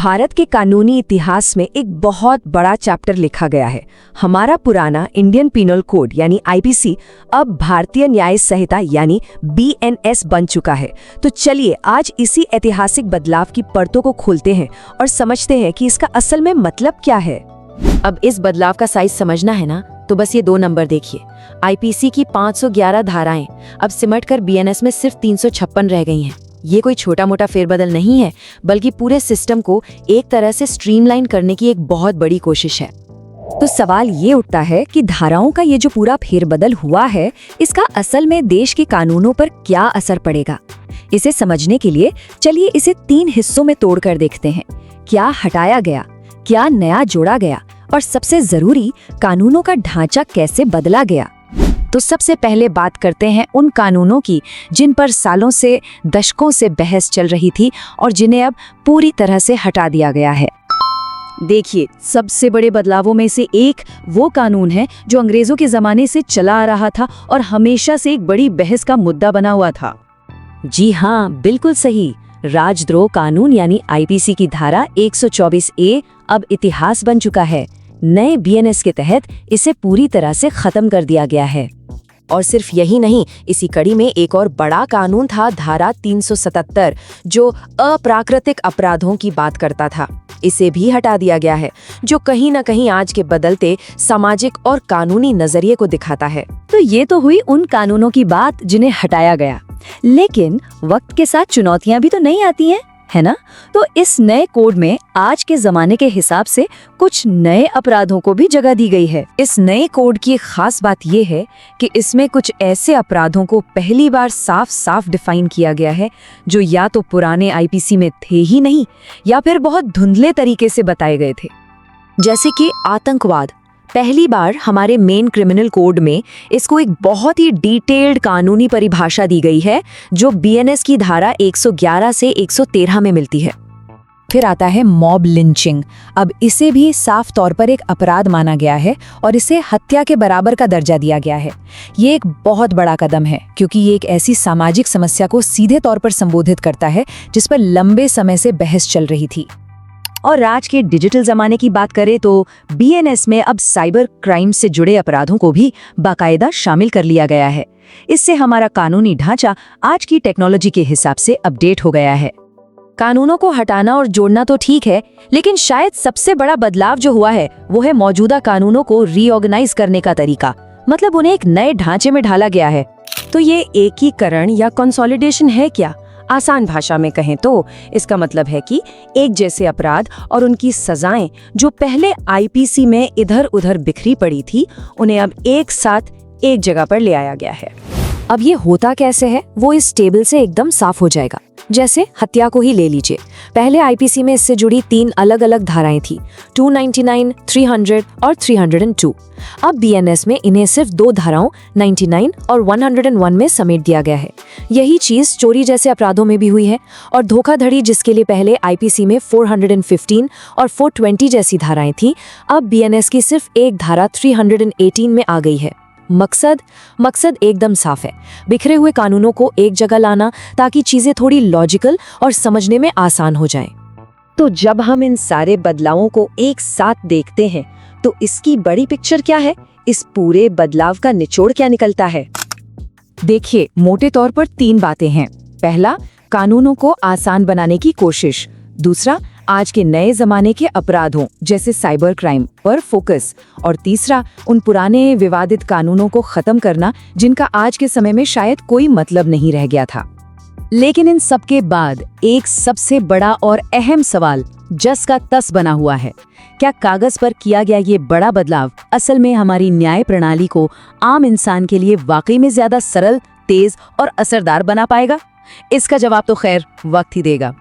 भारत के कानूनी इतिहास में एक बहुत बड़ा चैप्टर लिखा गया है। हमारा पुराना इंडियन पिनल कोड यानी आईपीसी अब भारतीय न्याय संहिता यानी बीएनएस बन चुका है। तो चलिए आज इसी ऐतिहासिक बदलाव की परतों को खोलते हैं और समझते हैं कि इसका असल में मतलब क्या है। अब इस बदलाव का साइज समझना है ना, तो बस ये 2 नंबर देखिए। आईपीसी की 511 धाराएं अब सिमटकर बीएनएस में सिर्फ 356 रह गई हैं। ये कोई छोटा मोटा फेरबदल नहीं है, बल्कि पूरे सिस्टम को एक तरह से स्ट्रीमलाइन करने की एक बहुत बड़ी कोशिश है। तो सवाल ये उठता है कि धाराओं का ये जो पूरा फेरबदल हुआ है, इसका असल में देश के कानूनों पर क्या असर पड़ेगा। इसे समझने के लिए चलिए इसे 3 हिस्सों में तोड़कर देखते हैं। क्या हटाया गया, क्या नया जोड़ा गया और सबसे जरूरी, कानूनों का ढांचा कैसे बदला गया। तो सबसे पहले बात करते हैं उन कानूनों की जिन पर सालों से, दशकों से बहस चल रही थी और जिन्हें अब पूरी तरह से हटा दिया गया है। देखिए, सबसे बड़े बदलावों में से एक वो कानून है जो अंग्रेजों के जमाने से चला आ रहा था और हमेशा से एक बड़ी बहस का मुद्दा बना हुआ था। जी हाँ, बिल्कुल सही। राजद्रोह कानून यानी आईपीसी की धारा 124A अब इतिहास बन चुका है। नए बीएनएस के तहत इसे पूरी तरह से खत्म कर दिया गया है। और सिर्फ यही नहीं, इसी कड़ी में एक और बड़ा कानून था, धारा 377, जो अप्राकृतिक अपराधों की बात करता था। इसे भी हटा दिया गया है, जो कहीं न कहीं आज के बदलते सामाजिक और कानूनी नजरिए को दिखाता है। तो ये तो हुई उन कानूनों की बात जिन्हें हटाया गया, लेकिन वक्त के साथ चुनौतियां भी तो नहीं आती हैं, है ना। तो इस नए कोड में आज के जमाने के हिसाब से कुछ नए अपराधों को भी जगह दी गई है। इस नए कोड की खास बात यह है कि इसमें कुछ ऐसे अपराधों को पहली बार साफ साफ डिफाइन किया गया है जो या तो पुराने आईपीसी में थे ही नहीं या फिर बहुत धुंधले तरीके से बताए गए थे। जैसे कि आतंकवाद, पहली बार हमारे मेन क्रिमिनल कोड में इसको एक बहुत ही डिटेल्ड कानूनी परिभाषा दी गई है, जो बीएनएस की धारा 111 से 113 में मिलती है। फिर आता है मॉब लिंचिंग। अब इसे भी साफ तौर पर एक अपराध माना गया है और इसे हत्या के बराबर का दर्जा दिया गया है। ये एक बहुत बड़ा कदम है, क्योंकि ये एक ऐसी सामाजिक समस्या को सीधे तौर पर संबोधित करता है जिस पर लंबे समय से बहस चल रही थी। और आज के डिजिटल जमाने की बात करें तो बीएनएस में अब साइबर क्राइम से जुड़े अपराधों को भी बाकायदा शामिल कर लिया गया है। इससे हमारा कानूनी ढांचा आज की टेक्नोलॉजी के हिसाब से अपडेट हो गया है। कानूनों को हटाना और जोड़ना तो ठीक है, लेकिन शायद सबसे बड़ा बदलाव जो हुआ है वो है मौजूदा कानूनों को रीऑर्गेनाइज करने का तरीका। मतलब उन्हें एक नए ढांचे में ढाला गया है। तो ये एकीकरण या कंसोलिडेशन है क्या? आसान भाषा में कहें तो इसका मतलब है कि एक जैसे अपराध और उनकी सजाएं जो पहले आईपीसी में इधर उधर बिखरी पड़ी थी, उन्हें अब एक साथ एक जगह पर ले आया गया है। अब ये होता कैसे है वो इस टेबल से एकदम साफ हो जाएगा। जैसे हत्या को ही ले लीजिए। पहले आईपीसी में इससे जुड़ी 3 अलग अलग धाराएं थी, 299, 300 और 302। अब बीएनएस में इन्हें सिर्फ 2 धाराओं 99 और 101 में समेट दिया गया है। यही चीज चोरी जैसे अपराधों में भी हुई है। और धोखाधड़ी, जिसके लिए पहले आईपीसी में 415 और 420 जैसी धाराएं थी, अब बीएनएस की सिर्फ एक धारा 318 में आ गई है। मकसद एकदम साफ है, बिखरे हुए कानूनों को एक जगह लाना, ताकि चीजें थोड़ी लॉजिकल और समझने में आसान हो जाएं। तो जब हम इन सारे बदलावों को एक साथ देखते हैं तो इसकी बड़ी पिक्चर क्या है? इस पूरे बदलाव का निचोड़ क्या निकलता है? देखिए, मोटे तौर पर 3 बातें हैं। पहला, कानूनों को आसान बनाने की कोशिश। दूसरा, आज के नए जमाने के अपराधों जैसे साइबर क्राइम पर फोकस। और तीसरा, उन पुराने विवादित कानूनों को खत्म करना जिनका आज के समय में शायद कोई मतलब नहीं रह गया था। लेकिन इन सब के बाद एक सबसे बड़ा और अहम सवाल जस का तस बना हुआ है। क्या कागज पर किया गया ये बड़ा बदलाव असल में हमारी न्याय प्रणाली को आम इंसान के लिए वाकई में ज्यादा सरल, तेज और असरदार बना पाएगा? इसका जवाब तो खैर वक्त ही देगा।